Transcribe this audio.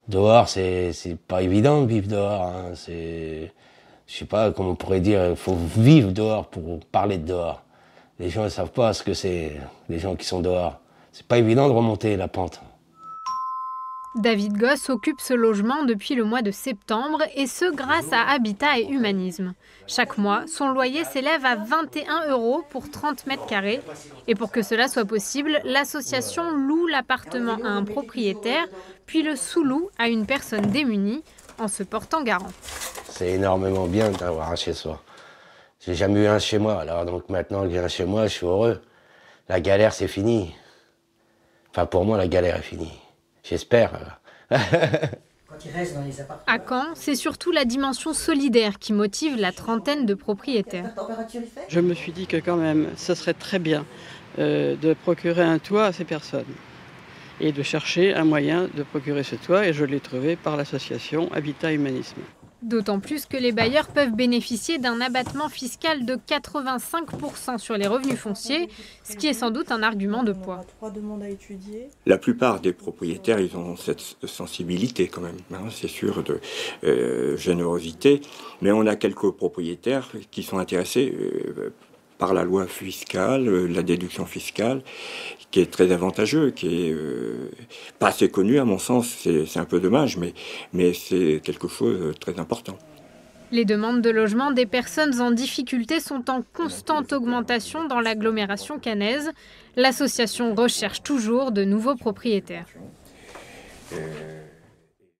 Dehors, c'est pas évident de vivre dehors, hein. Je sais pas comment on pourrait dire, il faut vivre dehors pour parler de dehors. Les gens ne savent pas ce que c'est, les gens qui sont dehors. C'est pas évident de remonter la pente. David Goss occupe ce logement depuis le mois de septembre et ce grâce à Habitat et Humanisme. Chaque mois, son loyer s'élève à 21 € pour 30 mètres carrés. Et pour que cela soit possible, l'association loue l'appartement à un propriétaire, puis le sous-loue à une personne démunie en se portant garant. C'est énormément bien d'avoir un chez soi. J'ai jamais eu un chez moi, alors donc maintenant que j'ai un chez moi, je suis heureux. La galère, c'est fini. Enfin, pour moi, la galère est finie. J'espère. À Caen, c'est surtout la dimension solidaire qui motive la trentaine de propriétaires. Je me suis dit que quand même, ce serait très bien de procurer un toit à ces personnes et de chercher un moyen de procurer ce toit, et je l'ai trouvé par l'association Habitat Humanisme. D'autant plus que les bailleurs peuvent bénéficier d'un abattement fiscal de 85% sur les revenus fonciers, ce qui est sans doute un argument de poids. La plupart des propriétaires, ils ont cette sensibilité quand même, hein, c'est sûr, de générosité, mais on a quelques propriétaires qui sont intéressés par la loi fiscale, la déduction fiscale, qui est très avantageux, qui est pas assez connu à mon sens. C'est un peu dommage, mais c'est quelque chose de très important. Les demandes de logement des personnes en difficulté sont en constante augmentation dans l'agglomération caennaise. L'association recherche toujours de nouveaux propriétaires.